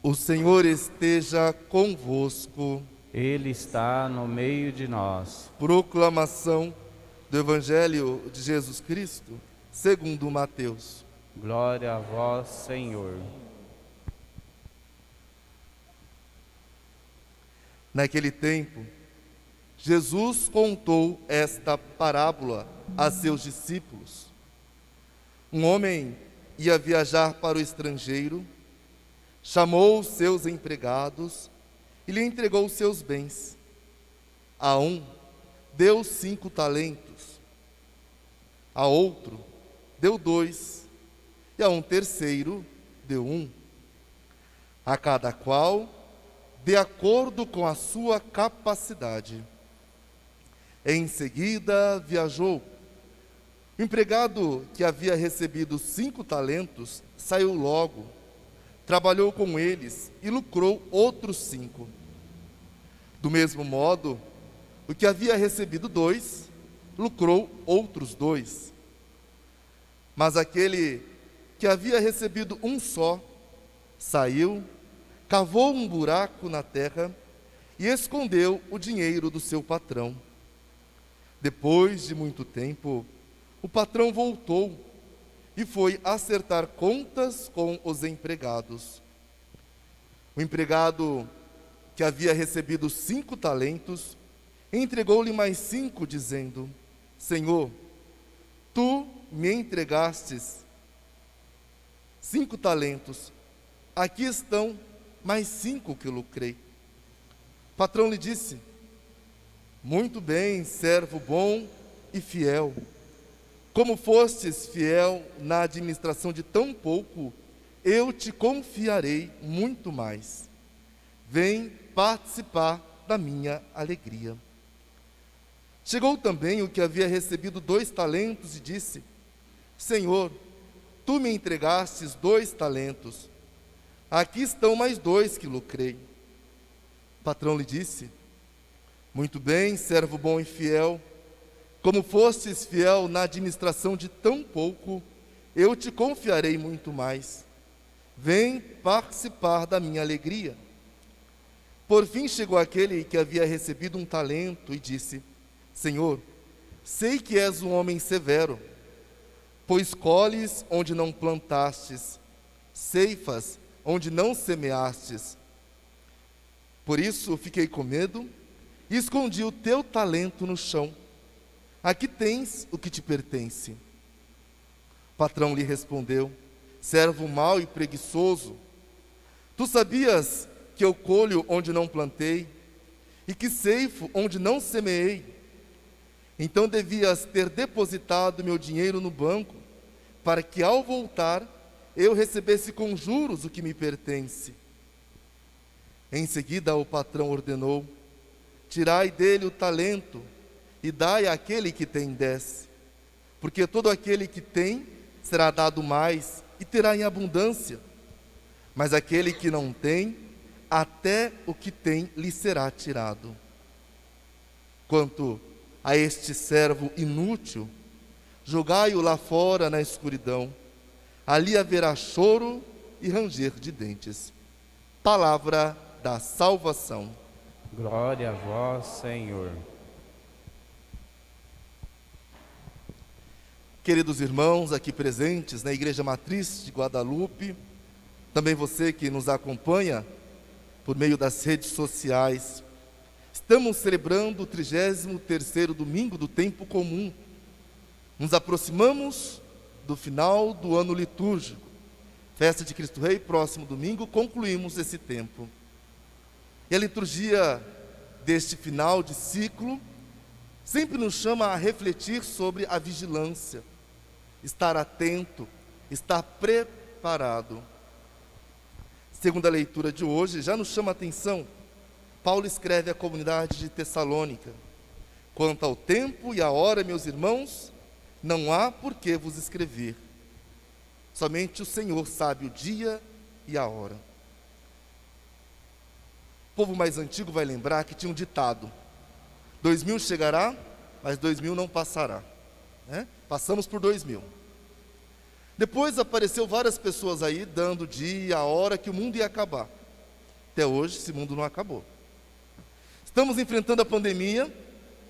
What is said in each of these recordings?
O Senhor esteja convosco. Ele está no meio de nós. Proclamação do Evangelho de Jesus Cristo, segundo Mateus. Glória a vós, Senhor. Naquele tempo, Jesus contou esta parábola a seus discípulos. Um homem ia viajar para o estrangeiro, chamou os seus empregados e lhe entregou os seus bens. A um deu 5 talentos, a outro deu 2, e a um terceiro deu 1. A cada qual de acordo com a sua capacidade. Em seguida viajou. O empregado que havia recebido 5 talentos saiu logo, trabalhou com eles e lucrou outros 5. Do mesmo modo, o que havia recebido 2, lucrou outros 2. Mas aquele que havia recebido 1 só, saiu, cavou um buraco na terra e escondeu o dinheiro do seu patrão. Depois de muito tempo, o patrão voltou e foi acertar contas com os empregados. O empregado que havia recebido 5 talentos, entregou-lhe mais 5, dizendo: Senhor, tu me entregastes 5 talentos, aqui estão mais 5 que lucrei. O patrão lhe disse: Muito bem, servo bom e fiel. Como fostes fiel na administração de tão pouco, eu te confiarei muito mais. Vem participar da minha alegria. Chegou também o que havia recebido 2 talentos e disse: Senhor, tu me entregastes 2 talentos. Aqui estão mais 2 que lucrei. O patrão lhe disse: Muito bem, servo bom e fiel. Como fostes fiel na administração de tão pouco, eu te confiarei muito mais. Vem participar da minha alegria. Por fim chegou aquele que havia recebido 1 talento e disse: Senhor, sei que és um homem severo, pois colhes onde não plantastes, ceifas onde não semeastes. Por isso fiquei com medo e escondi o teu talento no chão. Aqui tens o que te pertence. O patrão lhe respondeu: Servo mau e preguiçoso, tu sabias que eu colho onde não plantei e que ceifo onde não semeei. Então devias ter depositado meu dinheiro no banco, para que ao voltar eu recebesse com juros o que me pertence. Em seguida o patrão ordenou: Tirai dele o talento e dai àquele que tem 10, porque todo aquele que tem será dado mais e terá em abundância, mas aquele que não tem, até o que tem lhe será tirado. Quanto a este servo inútil, jogai-o lá fora na escuridão, ali haverá choro e ranger de dentes. Palavra da salvação. Glória a vós, Senhor. Queridos irmãos aqui presentes na Igreja Matriz de Guadalupe, também você que nos acompanha por meio das redes sociais, estamos celebrando o 33º domingo do tempo comum. Nos aproximamos do final do ano litúrgico. Festa de Cristo Rei, próximo domingo, concluímos esse tempo. E a liturgia deste final de ciclo sempre nos chama a refletir sobre a vigilância, estar atento, estar preparado. Segundo a leitura de hoje, já nos chama a atenção. Paulo escreve à comunidade de Tessalônica: Quanto ao tempo e à hora, meus irmãos, não há por que vos escrever. Somente o Senhor sabe o dia e a hora. O povo mais antigo vai lembrar que tinha um ditado: 2000 chegará, mas 2000 não passará. Passamos por 2000. Depois apareceu várias pessoas aí dando o dia, a hora que o mundo ia acabar. Até hoje, esse mundo não acabou. Estamos enfrentando a pandemia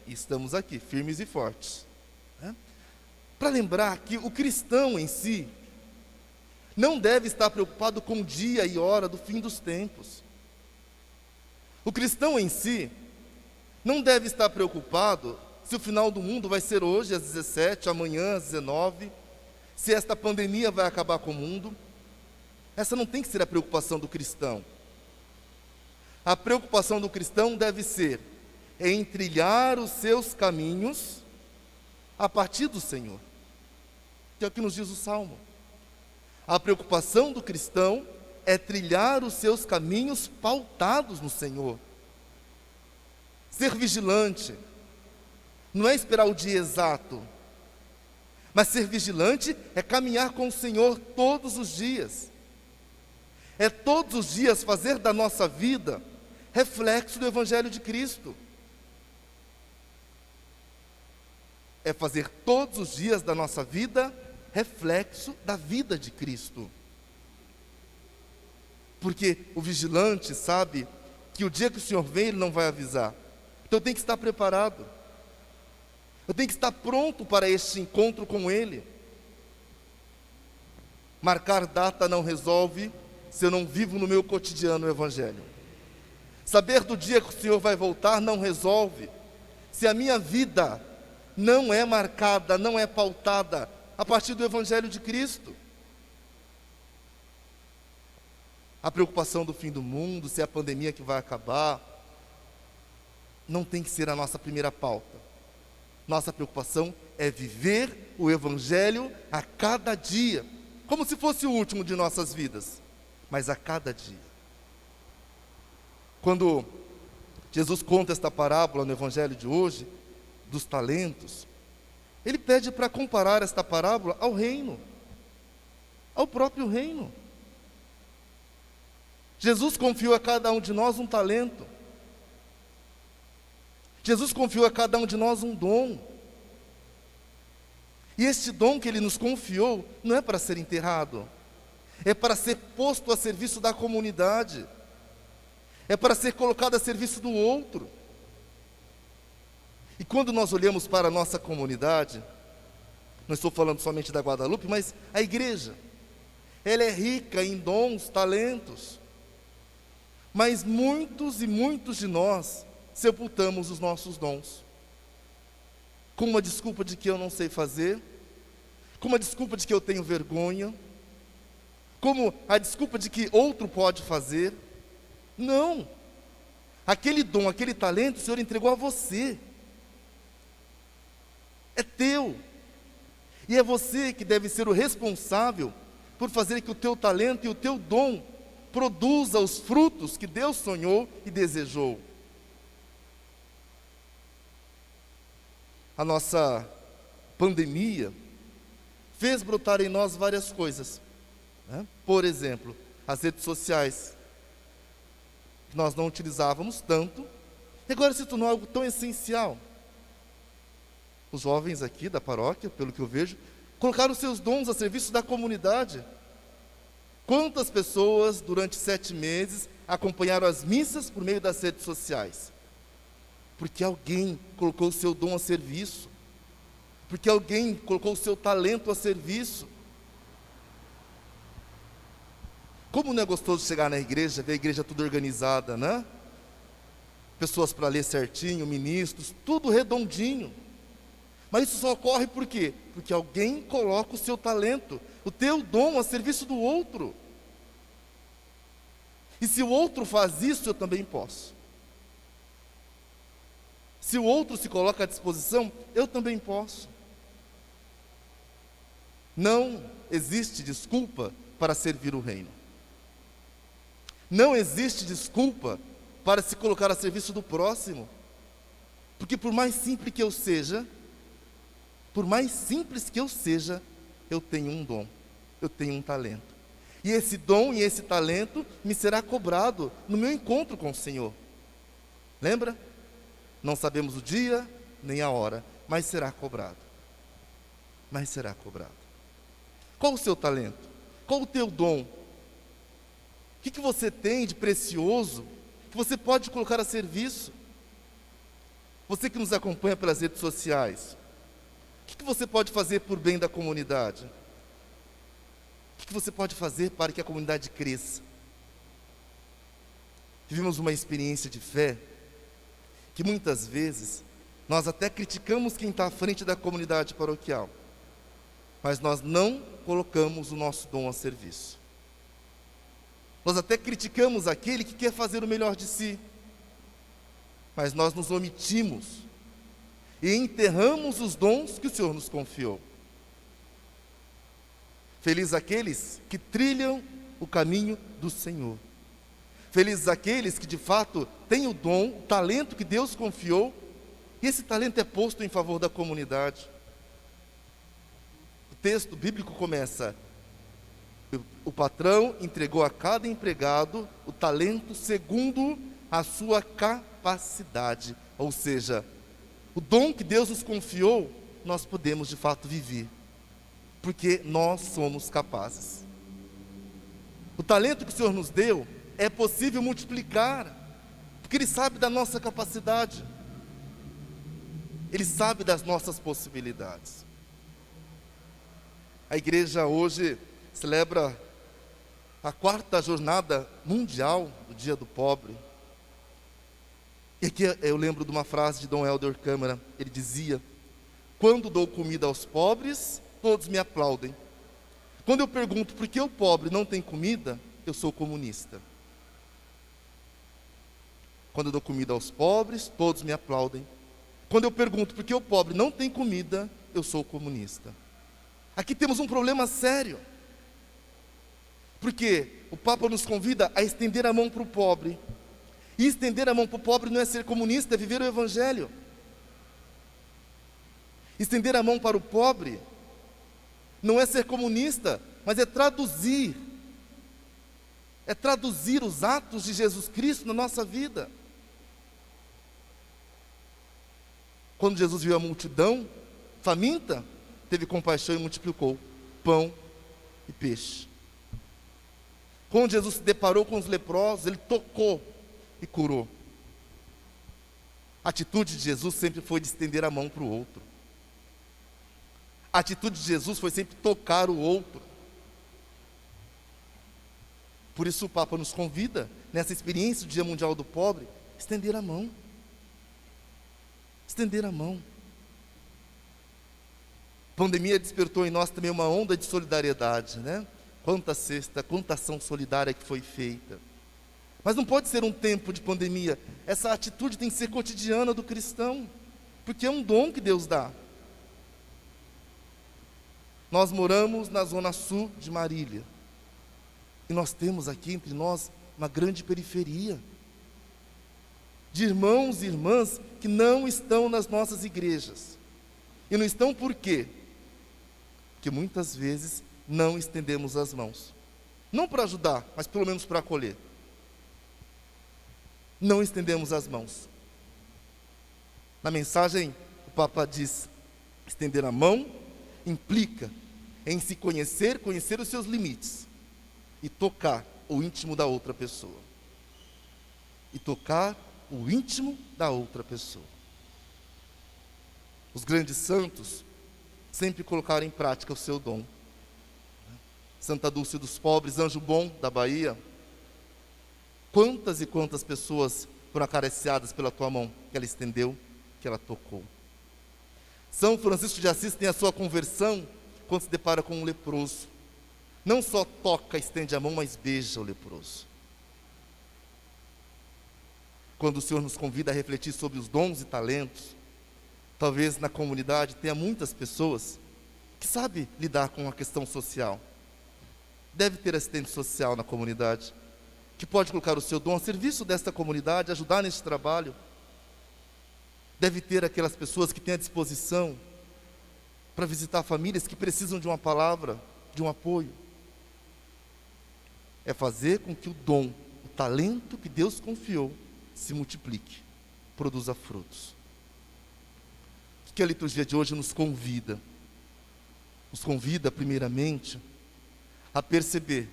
e estamos aqui, firmes e fortes, né? Para lembrar que o cristão em si não deve estar preocupado com o dia e hora do fim dos tempos. O cristão em si não deve estar preocupado se o final do mundo vai ser hoje às 17, amanhã às 19, se esta pandemia vai acabar com o mundo. Essa não tem que ser a preocupação do cristão. A preocupação do cristão deve ser em trilhar os seus caminhos a partir do Senhor, que é o que nos diz o Salmo. A preocupação do cristão é trilhar os seus caminhos pautados no Senhor. Ser vigilante não é esperar o dia exato, mas ser vigilante é caminhar com o Senhor todos os dias. É todos os dias fazer da nossa vida reflexo do Evangelho de Cristo. É fazer todos os dias da nossa vida reflexo da vida de Cristo. Porque o vigilante sabe que o dia que o Senhor vem, Ele não vai avisar. Então eu tenho que estar preparado. Eu tenho que estar pronto para este encontro com Ele. Marcar data não resolve se eu não vivo no meu cotidiano o Evangelho. Saber do dia que o Senhor vai voltar não resolve se a minha vida não é marcada, não é pautada a partir do Evangelho de Cristo. A preocupação do fim do mundo, se é a pandemia que vai acabar, não tem que ser a nossa primeira pauta. Nossa preocupação é viver o Evangelho a cada dia, como se fosse o último de nossas vidas, mas a cada dia. Quando Jesus conta esta parábola no Evangelho de hoje, dos talentos, Ele pede para comparar esta parábola ao reino, ao próprio reino. Jesus confiou a cada um de nós um talento. Jesus confiou a cada um de nós um dom. E este dom que Ele nos confiou não é para ser enterrado, é para ser posto a serviço da comunidade, é para ser colocado a serviço do outro. E quando nós olhamos para a nossa comunidade, não estou falando somente da Guadalupe, mas a igreja, ela é rica em dons, talentos, mas muitos e muitos de nós sepultamos os nossos dons, com uma desculpa de que eu não sei fazer, com uma desculpa de que eu tenho vergonha, como a desculpa de que outro pode fazer. Não, aquele dom, aquele talento, o Senhor entregou a você, é teu, e é você que deve ser o responsável por fazer que o teu talento e o teu dom produza os frutos que Deus sonhou e desejou. A nossa pandemia fez brotar em nós várias coisas, né? Por exemplo, as redes sociais, que nós não utilizávamos tanto, e agora se tornou algo tão essencial. Os jovens aqui da paróquia, pelo que eu vejo, colocaram seus dons a serviço da comunidade. Quantas pessoas durante 7 meses acompanharam as missas por meio das redes sociais? Porque alguém colocou o seu dom a serviço, porque alguém colocou o seu talento a serviço. Como não é gostoso chegar na igreja, ver a igreja tudo organizada, né? Pessoas para ler certinho, ministros, tudo redondinho. Mas isso só ocorre por quê? Porque alguém coloca o seu talento, o teu dom a serviço do outro. E se o outro faz isso, eu também posso. Se o outro se coloca à disposição, eu também posso. Não existe desculpa para servir o reino. Não existe desculpa para se colocar a serviço do próximo. Porque por mais simples que eu seja, eu tenho um dom, eu tenho um talento. E esse dom e esse talento me será cobrado no meu encontro com o Senhor. Lembra? Não sabemos o dia nem a hora, mas será cobrado. Mas será cobrado. Qual o seu talento? Qual o teu dom que você tem de precioso que você pode colocar a serviço? Você que nos acompanha pelas redes sociais, o que você pode fazer por bem da comunidade? O que você pode fazer para que a comunidade cresça? Vivemos uma experiência de fé que muitas vezes nós até criticamos quem está à frente da comunidade paroquial, mas nós não colocamos o nosso dom a serviço. Nós até criticamos aquele que quer fazer o melhor de si, mas nós nos omitimos e enterramos os dons que o Senhor nos confiou. Felizes aqueles que trilham o caminho do Senhor. Felizes aqueles que de fato têm o dom, o talento que Deus confiou, e esse talento é posto em favor da comunidade. O texto bíblico começa: o patrão entregou a cada empregado o talento segundo a sua capacidade. Ou seja, o dom que Deus nos confiou, nós podemos de fato viver, porque nós somos capazes. O talento que o Senhor nos deu, é possível multiplicar, porque Ele sabe da nossa capacidade, Ele sabe das nossas possibilidades. A igreja hoje celebra a 4ª jornada mundial do Dia do Pobre. E aqui eu lembro de uma frase de Dom Helder Câmara. Ele dizia: quando dou comida aos pobres, todos me aplaudem. Quando eu pergunto por que o pobre não tem comida, eu sou comunista. Quando eu dou comida aos pobres, todos me aplaudem. Quando eu pergunto por que o pobre não tem comida, eu sou comunista. Aqui temos um problema sério, porque o Papa nos convida a estender a mão para o pobre. E estender a mão para o pobre não é ser comunista, é viver o Evangelho. Estender a mão para o pobre não é ser comunista, mas é traduzir os atos de Jesus Cristo na nossa vida. Quando Jesus viu a multidão faminta, teve compaixão e multiplicou pão e peixe. Quando Jesus se deparou com os leprosos, Ele tocou e curou. A atitude de Jesus sempre foi de estender a mão para o outro. A atitude de Jesus foi sempre tocar o outro. Por isso o Papa nos convida, nessa experiência do Dia Mundial do Pobre, estender a mão. Estender a mão. A pandemia despertou em nós também uma onda de solidariedade, né? Quanta cesta, quanta ação solidária que foi feita. Mas não pode ser um tempo de pandemia. Essa atitude tem que ser cotidiana do cristão, porque é um dom que Deus dá. Nós moramos na zona sul de Marília, e nós temos aqui entre nós uma grande periferia de irmãos e irmãs que não estão nas nossas igrejas. E não estão por quê? Porque muitas vezes não estendemos as mãos. Não para ajudar, mas pelo menos para acolher. Não estendemos as mãos. Na mensagem, o Papa diz: estender a mão implica em se conhecer, conhecer os seus limites e tocar o íntimo da outra pessoa. E tocar o íntimo da outra pessoa. Os grandes santos sempre colocaram em prática o seu dom. Santa Dulce dos Pobres, anjo bom da Bahia, quantas e quantas pessoas foram acariciadas pela tua mão, que ela estendeu, que ela tocou. São Francisco de Assis tem a sua conversão quando se depara com um leproso. Não só toca, estende a mão, mas beija o leproso. Quando o Senhor nos convida a refletir sobre os dons e talentos, talvez na comunidade tenha muitas pessoas que sabem lidar com a questão social. Deve ter assistente social na comunidade, que pode colocar o seu dom a serviço desta comunidade, ajudar nesse trabalho. Deve ter aquelas pessoas que têm a disposição para visitar famílias que precisam de uma palavra, de um apoio. É fazer com que o dom, o talento que Deus confiou, se multiplique, produza frutos. O que a liturgia de hoje nos convida? Nos convida, primeiramente, a perceber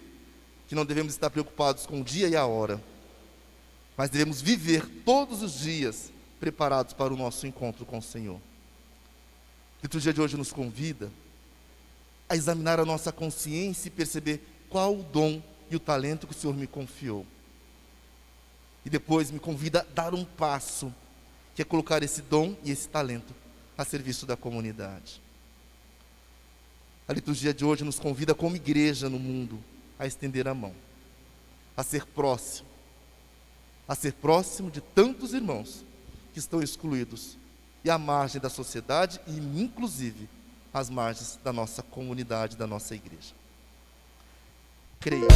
que não devemos estar preocupados com o dia e a hora, mas devemos viver todos os dias preparados para o nosso encontro com o Senhor. A liturgia de hoje nos convida a examinar a nossa consciência e perceber qual o dom e o talento que o Senhor me confiou. E depois me convida a dar um passo, que é colocar esse dom e esse talento a serviço da comunidade. A liturgia de hoje nos convida como igreja no mundo a estender a mão, a ser próximo de tantos irmãos que estão excluídos e à margem da sociedade e inclusive às margens da nossa comunidade, da nossa igreja. Creia.